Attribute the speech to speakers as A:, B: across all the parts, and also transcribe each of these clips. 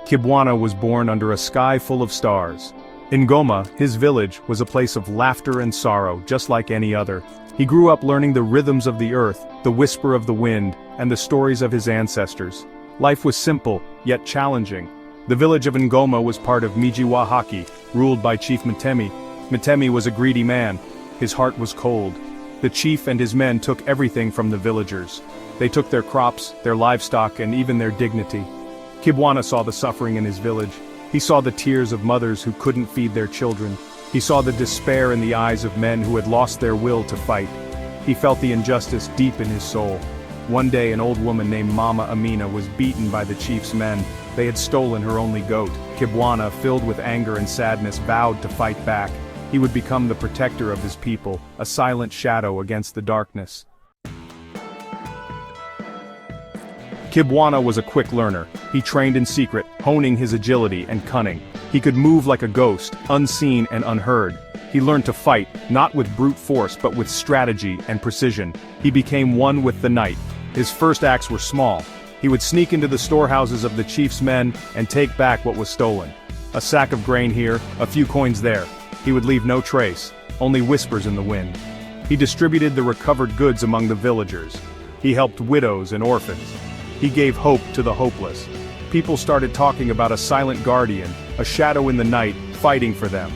A: Kibbwana was born under a sky full of stars. In Ngoma, his village was a place of laughter and sorrow, just like any other. He grew up learning the rhythms of the earth, the whisper of the wind, and the stories of his ancestors. Life was simple, yet challenging. The village of Ngoma was part of Haki, ruled by Chief Mtemi. Mtemi was a greedy man. His heart was cold. The chief and his men took everything from the villagers. They took their crops, their livestock, and even their dignity. Kibbwana saw the suffering in his village. He saw the tears of mothers who couldn't feed their children. He saw the despair in the eyes of men who had lost their will to fight. He felt the injustice deep in his soul. One day an old woman named Mama Amina was beaten by the chief's men. They had stolen her only goat. Kibbwana, filled with anger and sadness, vowed to fight back. He would become the protector of his people, a silent shadow against the darkness. Kibbwana was a quick learner. He trained in secret, honing his agility and cunning. He could move like a ghost, unseen and unheard. He learned to fight, not with brute force but with strategy and precision. He became one with the night. His first acts were small. He would sneak into the storehouses of the chief's men and take back what was stolen. A sack of grain here, a few coins there. He would leave no trace, only whispers in the wind. He distributed the recovered goods among the villagers. He helped widows and orphans. He gave hope to the hopeless. People started talking about a silent guardian, a shadow in the night, fighting for them.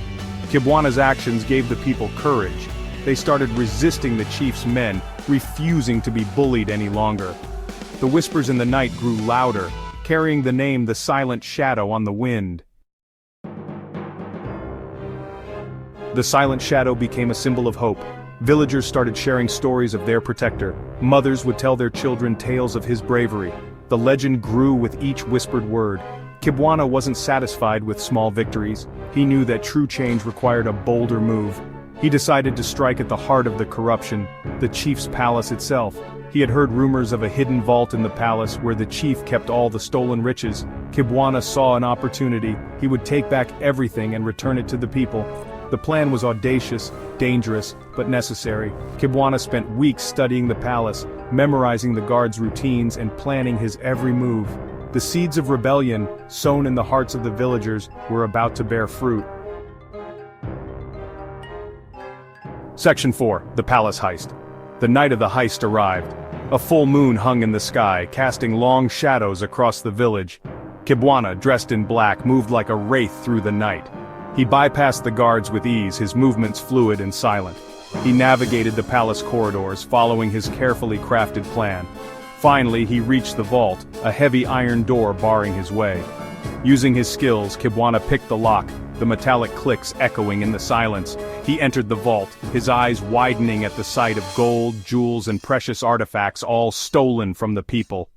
A: Kibbwana's actions gave the people courage. They started resisting the chief's men, refusing to be bullied any longer. The whispers in the night grew louder, carrying the name the silent shadow on the wind. The silent shadow became a symbol of hope. Villagers started sharing stories of their protector. Mothers would tell their children tales of his bravery. The legend grew with each whispered word. Kibbwana wasn't satisfied with small victories. He knew that true change required a bolder move. He decided to strike at the heart of the corruption, the chief's palace itself. He had heard rumors of a hidden vault in the palace where the chief kept all the stolen riches. Kibbwana saw an opportunity. He would take back everything and return it to the people. The plan was audacious, dangerous, but necessary. Kibbwana spent weeks studying the palace, memorizing the guards' routines and planning his every move. The seeds of rebellion, sown in the hearts of the villagers, were about to bear fruit. Section 4, the Palace Heist. The night of the heist arrived. A full moon hung in the sky, casting long shadows across the village. Kibbwana, dressed in black, moved like a wraith through the night. He bypassed the guards with ease, his movements fluid and silent. He navigated the palace corridors, following his carefully crafted plan. Finally, he reached the vault, a heavy iron door barring his way. Using his skills, Kibbwana picked the lock, the metallic clicks echoing in the silence. He entered the vault, his eyes widening at the sight of gold, jewels, and precious artifacts, all stolen from the people.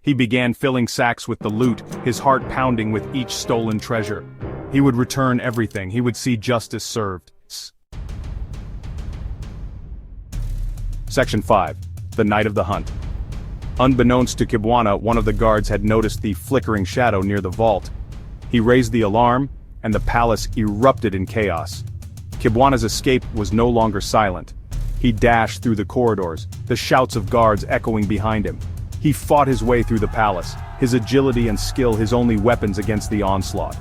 A: He began filling sacks with the loot, his heart pounding with each stolen treasure. He would return everything. He would see justice served. Section 5. The Night of the Hunt. Unbeknownst to Kibbwana, one of the guards had noticed the flickering shadow near the vault. He raised the alarm, and the palace erupted in chaos. Kibbwana's escape was no longer silent. He dashed through the corridors, the shouts of guards echoing behind him. He fought his way through the palace, his agility and skill his only weapons against the onslaught.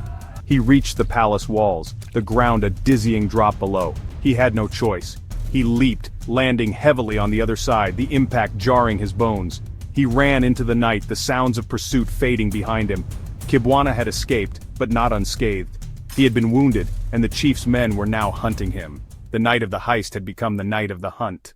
A: He reached the palace walls, the ground a dizzying drop below. He had no choice. He leaped, landing heavily on the other side, the impact jarring his bones. He ran into the night, the sounds of pursuit fading behind him. Kibbwana had escaped, but not unscathed. He had been wounded, and the chief's men were now hunting him. The night of the heist had become the night of the hunt.